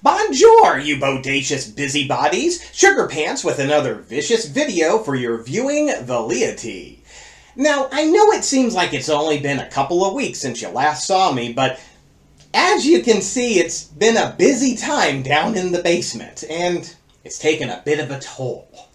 Bonjour, you bodacious busybodies! Sugar Pants with another vicious video for your viewing validity. Now, I know it seems like it's only been a couple of weeks since you last saw me, but as you can see, it's been a busy time down in the basement, and it's taken a bit of a toll.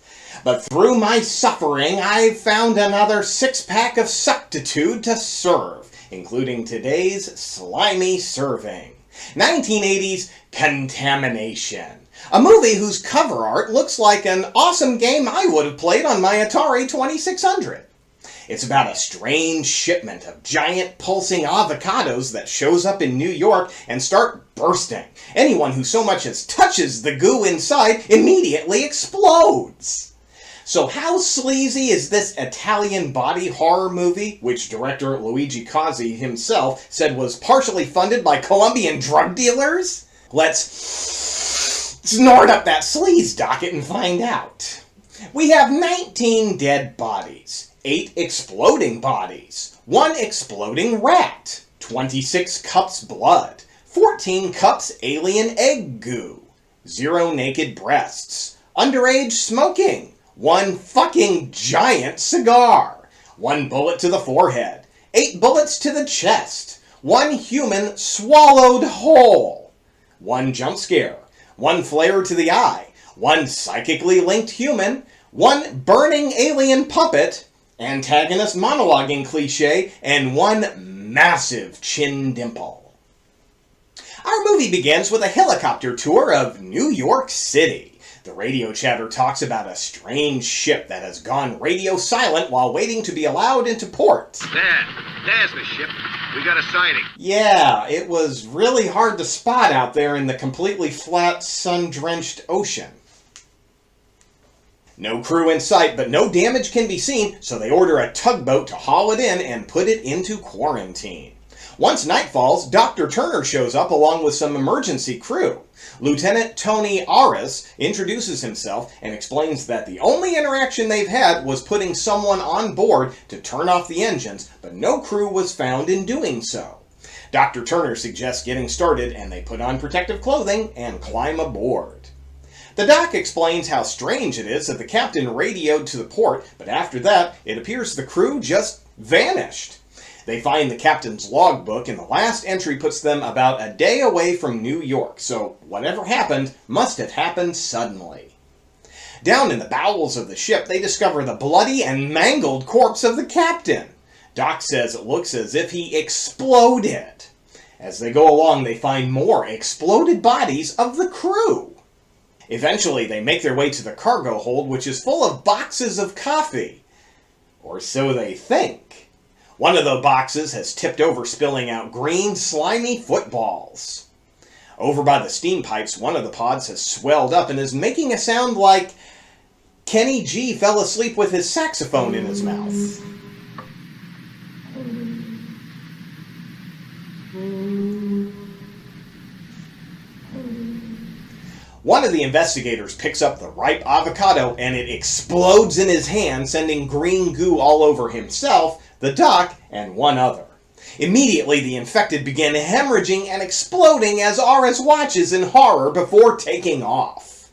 But through my suffering, I've found another six-pack of suctitude to serve, including today's slimy serving. 1980's Contamination. A movie whose cover art looks like an awesome game I would have played on my Atari 2600. It's about a strange shipment of giant pulsing avocados that shows up in New York and start bursting. Anyone who so much as touches the goo inside immediately explodes. So how sleazy is this Italian body horror movie, which director Luigi Cozzi himself said was partially funded by Colombian drug dealers? Let's snort up that sleaze docket and find out. We have 19 dead bodies, 8 exploding bodies, 1 exploding rat, 26 cups blood, 14 cups alien egg goo, 0 naked breasts, underage smoking, 1 fucking giant cigar, 1 bullet to the forehead, 8 bullets to the chest, 1 human swallowed whole, 1 jump scare, 1 flare to the eye, 1 psychically linked human, 1 burning alien puppet, antagonist monologuing cliche, and 1 massive chin dimple. Our movie begins with a helicopter tour of New York City. The radio chatter talks about a strange ship that has gone radio silent while waiting to be allowed into port. There's the ship. We got a sighting. Yeah, it was really hard to spot out there in the completely flat, sun-drenched ocean. No crew in sight, but no damage can be seen, so they order a tugboat to haul it in and put it into quarantine. Once night falls, Dr. Turner shows up along with some emergency crew. Lieutenant Tony Aris introduces himself and explains that the only interaction they've had was putting someone on board to turn off the engines, but no crew was found in doing so. Dr. Turner suggests getting started, and they put on protective clothing and climb aboard. The doc explains how strange it is that the captain radioed to the port, but after that, it appears the crew just vanished. They find the captain's logbook, and the last entry puts them about a day away from New York, so whatever happened must have happened suddenly. Down in the bowels of the ship, they discover the bloody and mangled corpse of the captain. Doc says it looks as if he exploded. As they go along, they find more exploded bodies of the crew. Eventually, they make their way to the cargo hold, which is full of boxes of coffee. Or so they think. One of the boxes has tipped over, spilling out green, slimy footballs. Over by the steam pipes, one of the pods has swelled up and is making a sound like Kenny G fell asleep with his saxophone in his mouth. One of the investigators picks up the ripe avocado and it explodes in his hand, sending green goo all over himself, the doc, and one other. Immediately, the infected begin hemorrhaging and exploding as Aris watches in horror before taking off.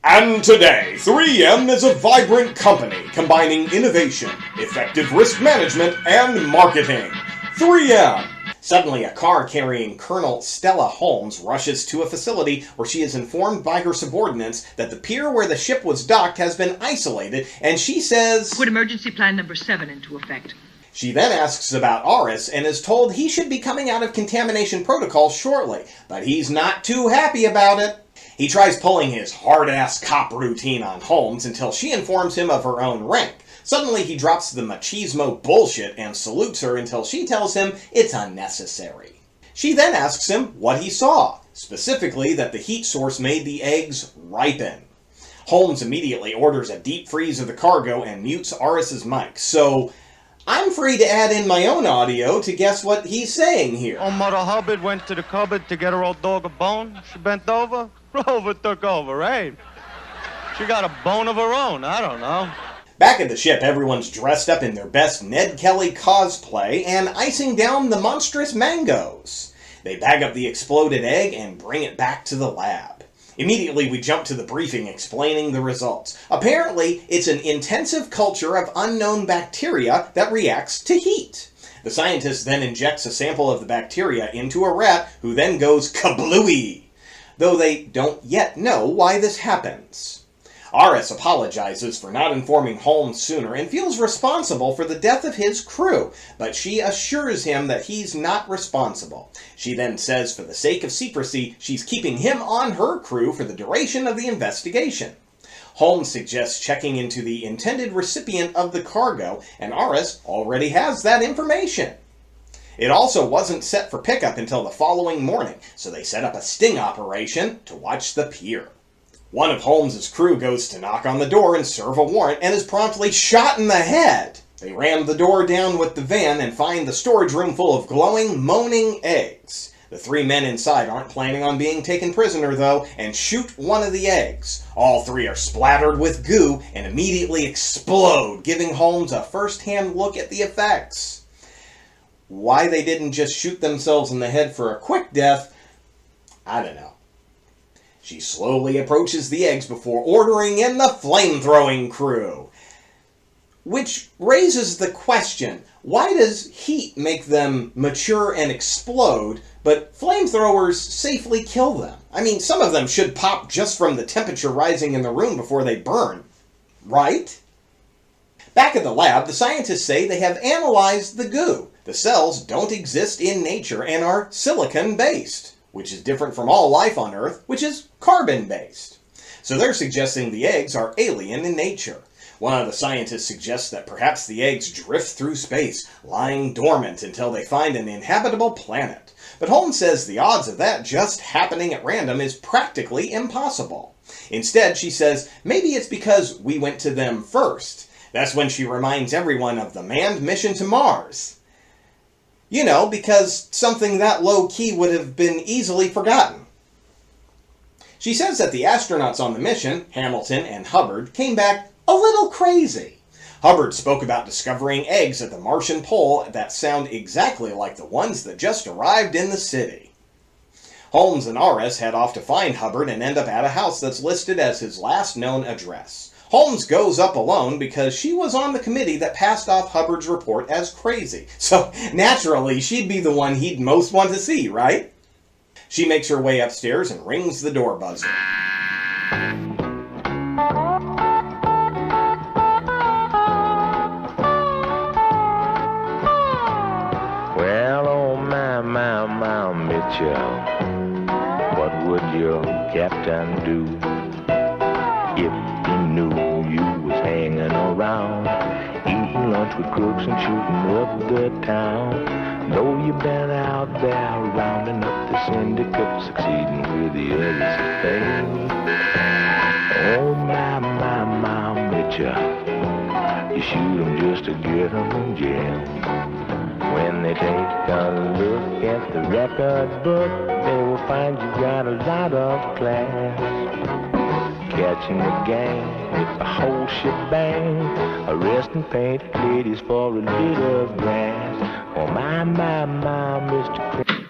And today, 3M is a vibrant company combining innovation, effective risk management, and marketing. 3M! Suddenly, a car carrying Colonel Stella Holmes rushes to a facility where she is informed by her subordinates that the pier where the ship was docked has been isolated, and she says, "Put emergency plan number 7 into effect." She then asks about Aris and is told he should be coming out of contamination protocol shortly, but he's not too happy about it. He tries pulling his hard-ass cop routine on Holmes until she informs him of her own rank. Suddenly he drops the machismo bullshit and salutes her until she tells him it's unnecessary. She then asks him what he saw, specifically that the heat source made the eggs ripen. Holmes immediately orders a deep freeze of the cargo and mutes Aris's mic, so I'm free to add in my own audio to guess what he's saying here. Oh, Mother Hubbard went to the cupboard to get her old dog a bone. She bent over. Rover took over, right? She got a bone of her own. I don't know. Back at the ship, everyone's dressed up in their best Ned Kelly cosplay and icing down the monstrous mangoes. They bag up the exploded egg and bring it back to the lab. Immediately, we jump to the briefing explaining the results. Apparently, it's an intensive culture of unknown bacteria that reacts to heat. The scientist then injects a sample of the bacteria into a rat, who then goes kablooey, though they don't yet know why this happens. RS apologizes for not informing Holmes sooner and feels responsible for the death of his crew, but she assures him that he's not responsible. She then says for the sake of secrecy, she's keeping him on her crew for the duration of the investigation. Holmes suggests checking into the intended recipient of the cargo, and RS already has that information. It also wasn't set for pickup until the following morning, so they set up a sting operation to watch the pier. One of Holmes's crew goes to knock on the door and serve a warrant and is promptly shot in the head. They ram the door down with the van and find the storage room full of glowing, moaning eggs. The 3 men inside aren't planning on being taken prisoner, though, and shoot one of the eggs. All 3 are splattered with goo and immediately explode, giving Holmes a first-hand look at the effects. Why they didn't just shoot themselves in the head for a quick death, I don't know. She slowly approaches the eggs before ordering in the flame-throwing crew. Which raises the question, why does heat make them mature and explode, but flamethrowers safely kill them? I mean, some of them should pop just from the temperature rising in the room before they burn, right? Back at the lab, the scientists say they have analyzed the goo. The cells don't exist in nature and are silicon-based, which is different from all life on Earth, which is carbon-based. So they're suggesting the eggs are alien in nature. One of the scientists suggests that perhaps the eggs drift through space, lying dormant until they find an inhabitable planet. But Holmes says the odds of that just happening at random is practically impossible. Instead, she says, maybe it's because we went to them first. That's when she reminds everyone of the manned mission to Mars. You know, because something that low-key would have been easily forgotten. She says that the astronauts on the mission, Hamilton and Hubbard, came back a little crazy. Hubbard spoke about discovering eggs at the Martian pole that sound exactly like the ones that just arrived in the city. Holmes and RS head off to find Hubbard and end up at a house that's listed as his last known address. Holmes goes up alone because she was on the committee that passed off Hubbard's report as crazy. So naturally, she'd be the one he'd most want to see, right? She makes her way upstairs and rings the door buzzer. Well, oh my, Mitchell, what would your captain do if he knew you was hanging around, eating lunch with crooks and shooting up the town? Know you've been out there rounding up the syndicate, succeeding with the others thing. Oh my, Mitchell, you shoot 'em just to get 'em in jail. When they take a look at the record book, they will find you got a lot of class. Catching the gang with the whole shebang, arresting painted ladies for a little grass. Oh my, Mr.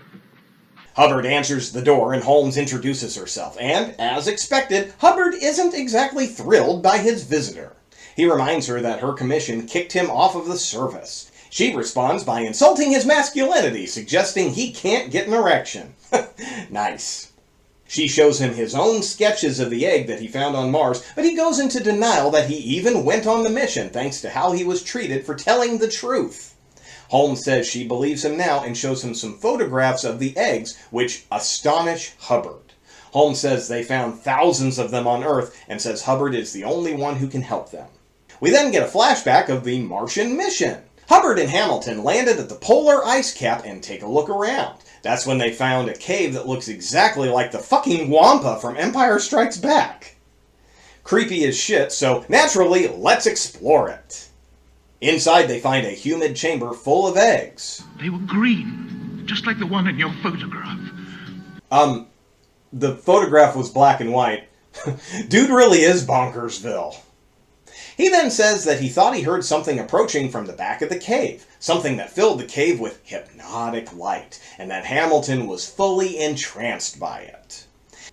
Hubbard answers the door and Holmes introduces herself, and, as expected, Hubbard isn't exactly thrilled by his visitor. He reminds her that her commission kicked him off of the service. She responds by insulting his masculinity, suggesting he can't get an erection. Nice. She shows him his own sketches of the egg that he found on Mars, but he goes into denial that he even went on the mission thanks to how he was treated for telling the truth. Holmes says she believes him now and shows him some photographs of the eggs, which astonish Hubbard. Holmes says they found thousands of them on Earth and says Hubbard is the only one who can help them. We then get a flashback of the Martian mission. Hubbard and Hamilton landed at the polar ice cap and take a look around. That's when they found a cave that looks exactly like the fucking Wampa from Empire Strikes Back. Creepy as shit, so naturally, let's explore it. Inside they find a humid chamber full of eggs. They were green, just like the one in your photograph. The photograph was black and white. Dude really is Bonkersville. He then says that he thought he heard something approaching from the back of the cave, something that filled the cave with hypnotic light, and that Hamilton was fully entranced by it.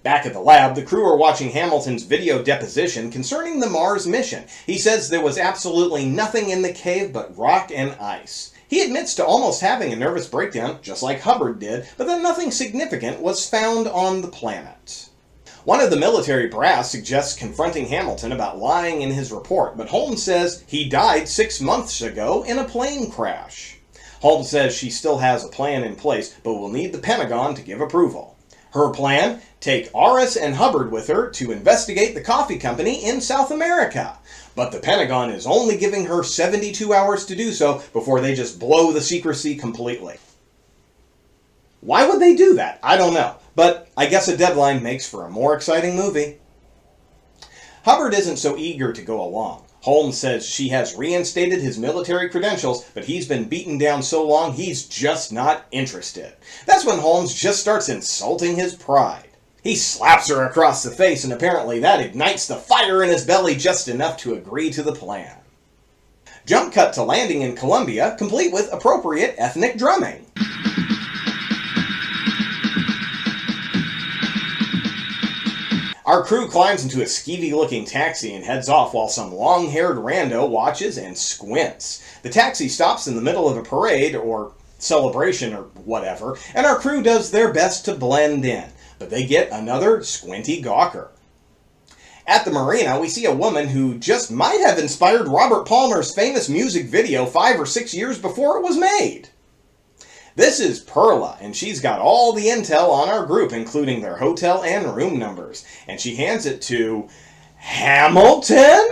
Back at the lab, the crew are watching Hamilton's video deposition concerning the Mars mission. He says there was absolutely nothing in the cave but rock and ice. He admits to almost having a nervous breakdown, just like Hubbard did, but that nothing significant was found on the planet. One of the military brass suggests confronting Hamilton about lying in his report, but Holmes says he died 6 months ago in a plane crash. Holmes says she still has a plan in place, but will need the Pentagon to give approval. Her plan? Take Aris and Hubbard with her to investigate the coffee company in South America. But the Pentagon is only giving her 72 hours to do so before they just blow the secrecy completely. Why would they do that? I don't know. But I guess a deadline makes for a more exciting movie. Hubbard isn't so eager to go along. Holmes says she has reinstated his military credentials, but he's been beaten down so long he's just not interested. That's when Holmes just starts insulting his pride. He slaps her across the face, and apparently that ignites the fire in his belly just enough to agree to the plan. Jump cut to landing in Colombia, complete with appropriate ethnic drumming. Our crew climbs into a skeevy-looking taxi and heads off while some long-haired rando watches and squints. The taxi stops in the middle of a parade, or celebration, or whatever, and our crew does their best to blend in, but they get another squinty gawker. At the marina, we see a woman who just might have inspired Robert Palmer's famous music video 5 or 6 years before it was made. This is Perla, and she's got all the intel on our group, including their hotel and room numbers. And she hands it to Hamilton?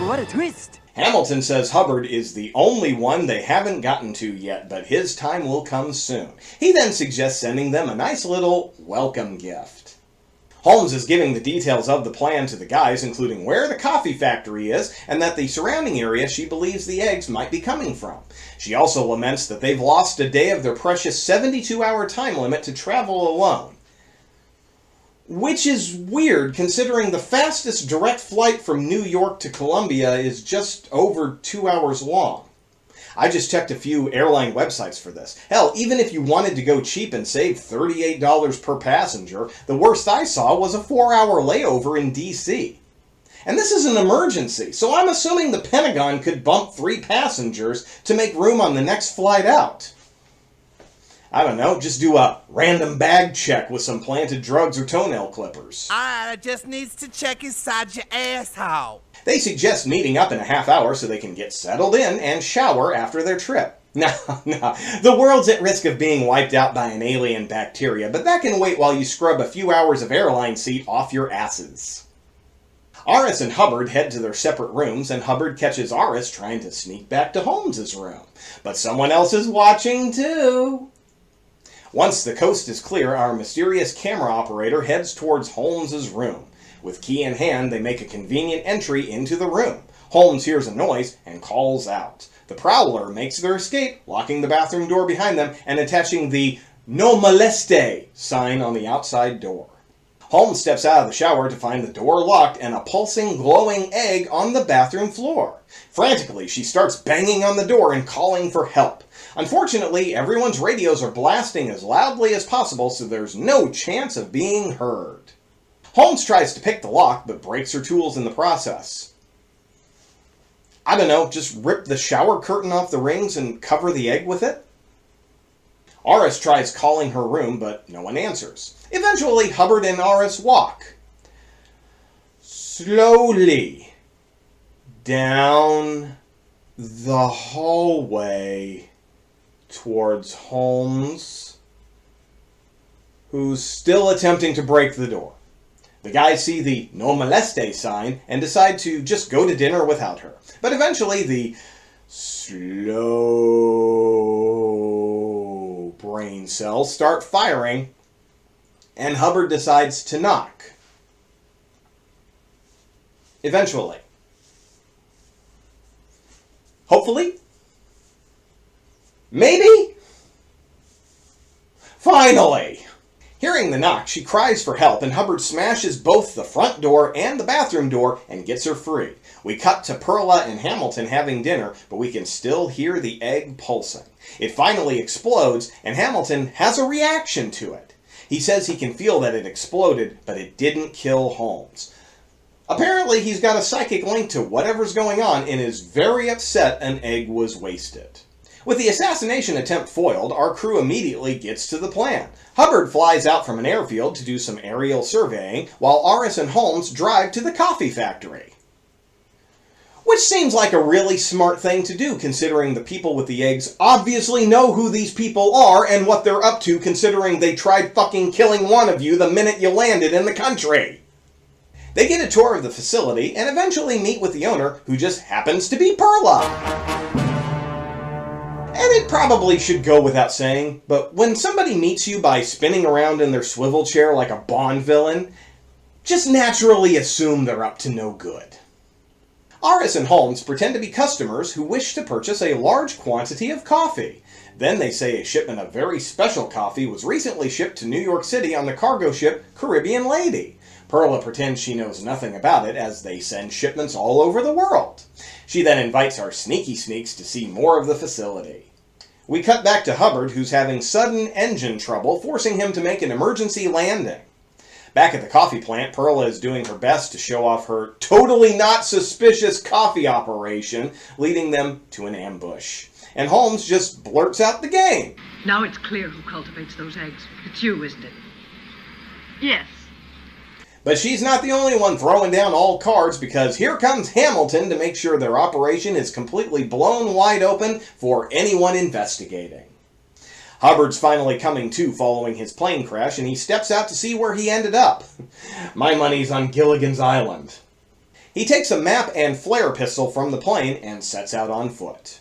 What a twist! Hamilton says Hubbard is the only one they haven't gotten to yet, but his time will come soon. He then suggests sending them a nice little welcome gift. Holmes is giving the details of the plan to the guys, including where the coffee factory is, and that the surrounding area she believes the eggs might be coming from. She also laments that they've lost a day of their precious 72-hour time limit to travel alone. Which is weird, considering the fastest direct flight from New York to Colombia is just over 2 hours long. I just checked a few airline websites for this. Hell, even if you wanted to go cheap and save $38 per passenger, the worst I saw was a 4-hour layover in D.C. And this is an emergency, so I'm assuming the Pentagon could bump 3 passengers to make room on the next flight out. I don't know, just do a random bag check with some planted drugs or toenail clippers. I just needs to check inside your asshole. They suggest meeting up in a half hour so they can get settled in and shower after their trip. No, the world's at risk of being wiped out by an alien bacteria, but that can wait while you scrub a few hours of airline seat off your asses. Aris and Hubbard head to their separate rooms, and Hubbard catches Aris trying to sneak back to Holmes's room. But someone else is watching too. Once the coast is clear, our mysterious camera operator heads towards Holmes's room. With key in hand, they make a convenient entry into the room. Holmes hears a noise and calls out. The prowler makes their escape, locking the bathroom door behind them and attaching the "No Moleste" sign on the outside door. Holmes steps out of the shower to find the door locked and a pulsing, glowing egg on the bathroom floor. Frantically, she starts banging on the door and calling for help. Unfortunately, everyone's radios are blasting as loudly as possible, so there's no chance of being heard. Holmes tries to pick the lock, but breaks her tools in the process. I don't know, just rip the shower curtain off the rings and cover the egg with it? Aris tries calling her room, but no one answers. Eventually, Hubbard and Aris walk slowly down the hallway towards Holmes, who's still attempting to break the door. The guys see the "No Moleste" sign and decide to just go to dinner without her. But eventually the slow brain cells start firing, and Hubbard decides to knock. Eventually. Hopefully? Maybe? Finally! Hearing the knock, she cries for help, and Hubbard smashes both the front door and the bathroom door and gets her free. We cut to Perla and Hamilton having dinner, but we can still hear the egg pulsing. It finally explodes, and Hamilton has a reaction to it. He says he can feel that it exploded, but it didn't kill Holmes. Apparently, he's got a psychic link to whatever's going on and is very upset an egg was wasted. With the assassination attempt foiled, our crew immediately gets to the plan. Hubbard flies out from an airfield to do some aerial surveying, while Aris and Holmes drive to the coffee factory. Which seems like a really smart thing to do, considering the people with the eggs obviously know who these people are and what they're up to, considering they tried fucking killing one of you the minute you landed in the country. They get a tour of the facility and eventually meet with the owner, who just happens to be Perla. And it probably should go without saying, but when somebody meets you by spinning around in their swivel chair like a Bond villain, just naturally assume they're up to no good. Aris and Holmes pretend to be customers who wish to purchase a large quantity of coffee. Then they say a shipment of very special coffee was recently shipped to New York City on the cargo ship Caribbean Lady. Perla pretends she knows nothing about it, as they send shipments all over the world. She then invites our sneaky sneaks to see more of the facility. We cut back to Hubbard, who's having sudden engine trouble, forcing him to make an emergency landing. Back at the coffee plant, Perla is doing her best to show off her totally not suspicious coffee operation, leading them to an ambush. And Holmes just blurts out the game. Now it's clear who cultivates those eggs. It's you, isn't it? Yes. But she's not the only one throwing down all cards, because here comes Hamilton to make sure their operation is completely blown wide open for anyone investigating. Hubbard's finally coming to following his plane crash, and he steps out to see where he ended up. My money's on Gilligan's Island. He takes a map and flare pistol from the plane and sets out on foot.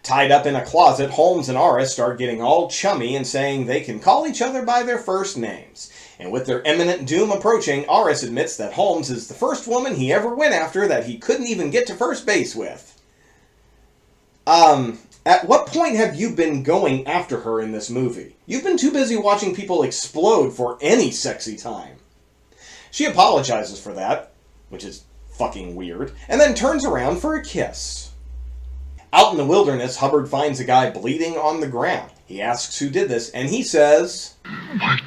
Tied up in a closet, Holmes and Aris start getting all chummy and saying they can call each other by their first names. And with their imminent doom approaching, Aris admits that Holmes is the first woman he ever went after that he couldn't even get to first base with. At what point have you been going after her in this movie? You've been too busy watching people explode for any sexy time. She apologizes for that, which is fucking weird, and then turns around for a kiss. Out in the wilderness, Hubbard finds a guy bleeding on the ground. He asks who did this, and he says, What?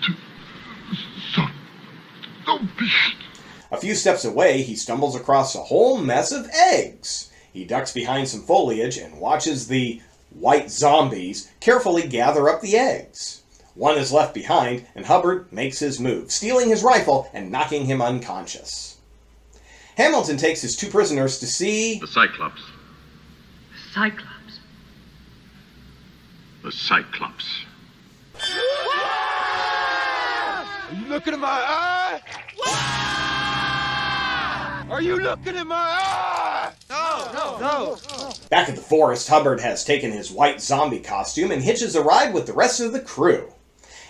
A few steps away, he stumbles across a whole mess of eggs. He ducks behind some foliage and watches the white zombies carefully gather up the eggs. One is left behind, and Hubbard makes his move, stealing his rifle and knocking him unconscious. Hamilton takes his two prisoners to see The Cyclops. Cyclops. The Cyclops. Are you looking in my eye? Are you looking in my eye? No. Back at the forest, Hubbard has taken his white zombie costume and hitches a ride with the rest of the crew.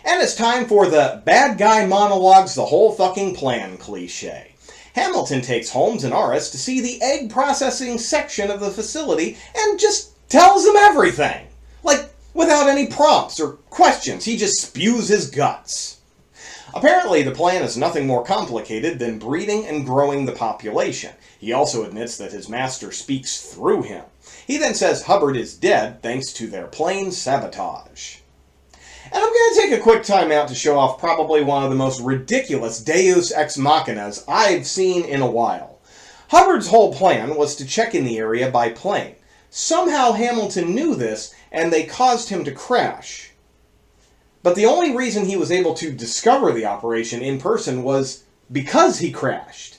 And it's time for the bad guy monologues the whole fucking plan cliche. Hamilton takes Holmes and Aris to see the egg processing section of the facility and just tells them everything. Like, without any prompts or questions, he just spews his guts. Apparently, the plan is nothing more complicated than breeding and growing the population. He also admits that his master speaks through him. He then says Hubbard is dead thanks to their plane sabotage. And I'm going to take a quick time out to show off probably one of the most ridiculous Deus Ex Machinas I've seen in a while. Hubbard's whole plan was to check in the area by plane. Somehow Hamilton knew this, and they caused him to crash. But the only reason he was able to discover the operation in person was because he crashed.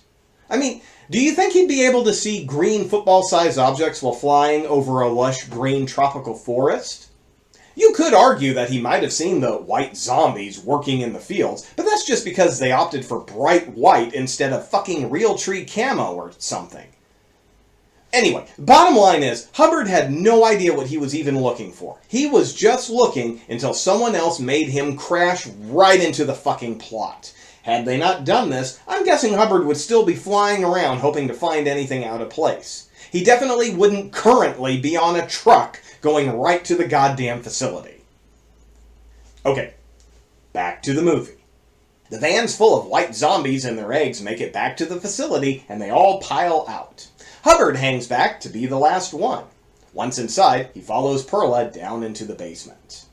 I mean, do you think he'd be able to see green football-sized objects while flying over a lush green tropical forest? You could argue that he might have seen the white zombies working in the fields, but that's just because they opted for bright white instead of fucking Realtree camo or something. Anyway, bottom line is, Hubbard had no idea what he was even looking for. He was just looking until someone else made him crash right into the fucking plot. Had they not done this, I'm guessing Hubbard would still be flying around hoping to find anything out of place. He definitely wouldn't currently be on a truck going right to the goddamn facility. Okay, back to the movie. The vans full of white zombies and their eggs make it back to the facility, and they all pile out. Hubbard hangs back to be the last one. Once inside, he follows Perla down into the basement.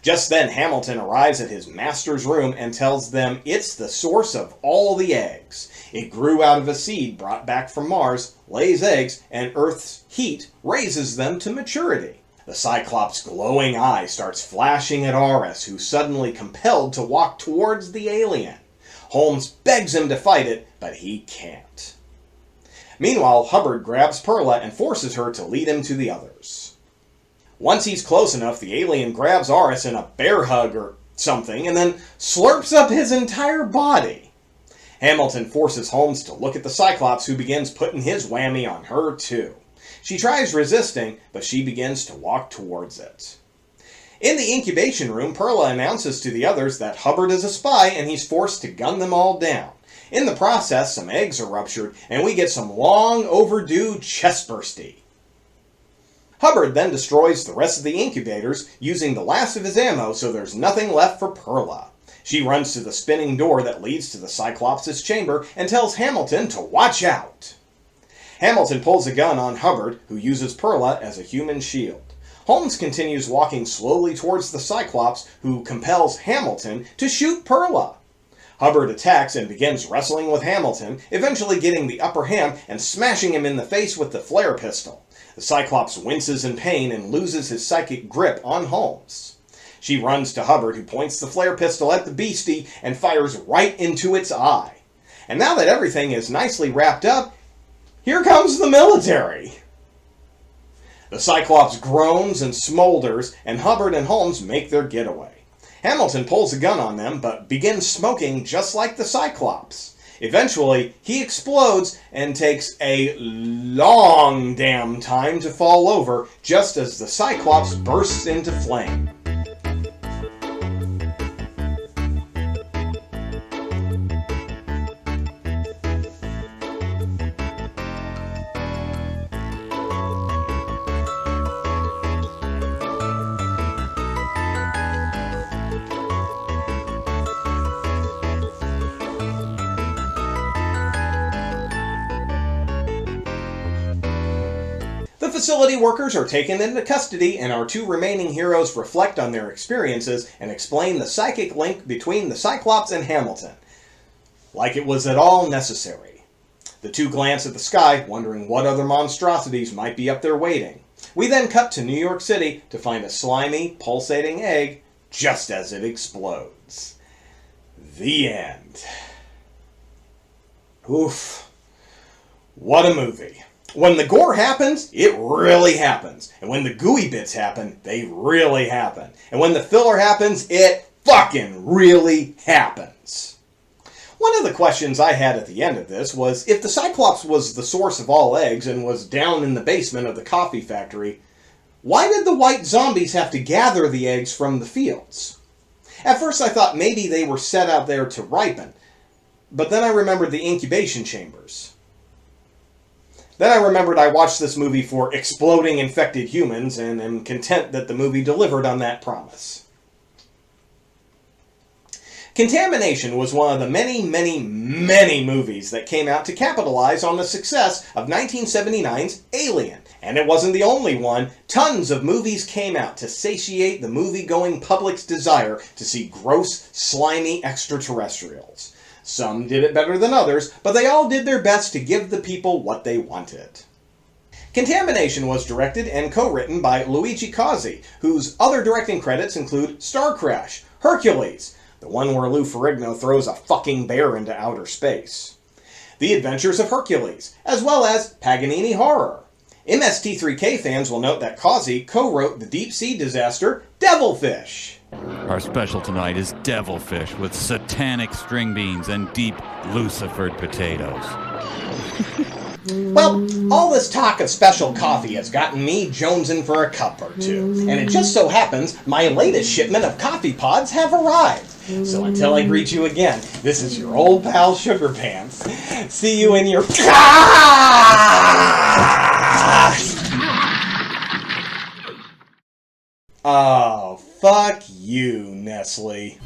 Just then, Hamilton arrives at his master's room and tells them it's the source of all the eggs. It grew out of a seed brought back from Mars, lays eggs, and Earth's heat raises them to maturity. The Cyclops' glowing eye starts flashing at Aris, who's suddenly compelled to walk towards the alien. Holmes begs him to fight it, but he can't. Meanwhile, Hubbard grabs Perla and forces her to lead him to the others. Once he's close enough, the alien grabs Aris in a bear hug or something, and then slurps up his entire body. Hamilton forces Holmes to look at the Cyclops, who begins putting his whammy on her too. She tries resisting, but she begins to walk towards it. In the incubation room, Perla announces to the others that Hubbard is a spy and he's forced to gun them all down. In the process, some eggs are ruptured, and we get some long overdue chestbursty. Hubbard then destroys the rest of the incubators, using the last of his ammo so there's nothing left for Perla. She runs to the spinning door that leads to the Cyclops' chamber and tells Hamilton to watch out. Hamilton pulls a gun on Hubbard, who uses Perla as a human shield. Holmes continues walking slowly towards the Cyclops, who compels Hamilton to shoot Perla. Hubbard attacks and begins wrestling with Hamilton, eventually getting the upper hand and smashing him in the face with the flare pistol. The Cyclops winces in pain and loses his psychic grip on Holmes. She runs to Hubbard, who points the flare pistol at the beastie and fires right into its eye. And now that everything is nicely wrapped up, here comes the military! The Cyclops groans and smolders, and Hubbard and Holmes make their getaway. Hamilton pulls a gun on them, but begins smoking just like the Cyclops. Eventually, he explodes and takes a long damn time to fall over, just as the Cyclops bursts into flame. The facility workers are taken into custody, and our two remaining heroes reflect on their experiences and explain the psychic link between the Cyclops and Hamilton. Like it was at all necessary. The two glance at the sky, wondering what other monstrosities might be up there waiting. We then cut to New York City to find a slimy, pulsating egg just as it explodes. The end. Oof. What a movie. When the gore happens, it really happens. And when the gooey bits happen, they really happen. And when the filler happens, it fucking really happens. One of the questions I had at the end of this was, if the Cyclops was the source of all eggs and was down in the basement of the coffee factory, why did the white zombies have to gather the eggs from the fields? At first I thought maybe they were set out there to ripen, but then I remembered the incubation chambers. Then I remembered I watched this movie for exploding infected humans and am content that the movie delivered on that promise. Contamination was one of the many movies that came out to capitalize on the success of 1979's Alien. And it wasn't the only one. Tons of movies came out to satiate the movie-going public's desire to see gross, slimy extraterrestrials. Some did it better than others, but they all did their best to give the people what they wanted. Contamination was directed and co-written by Luigi Cozzi, whose other directing credits include Star Crash, Hercules, the one where Lou Ferrigno throws a fucking bear into outer space, The Adventures of Hercules, as well as Paganini Horror. MST3K fans will note that Cozzi co-wrote the deep-sea disaster Devilfish. Our special tonight is devilfish with satanic string beans and deep lucifered potatoes. Well, all this talk of special coffee has gotten me jonesing for a cup or two, and it just so happens my latest shipment of coffee pods have arrived. So until I greet you again, this is your old pal Sugar Pants. See you in your... Oh, fuck you, Nestle.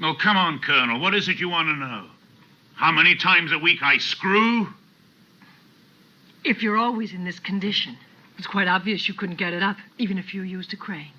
Oh, come on, Colonel. What is it you want to know? How many times a week I screw? If you're always in this condition, it's quite obvious you couldn't get it up, even if you used a crane.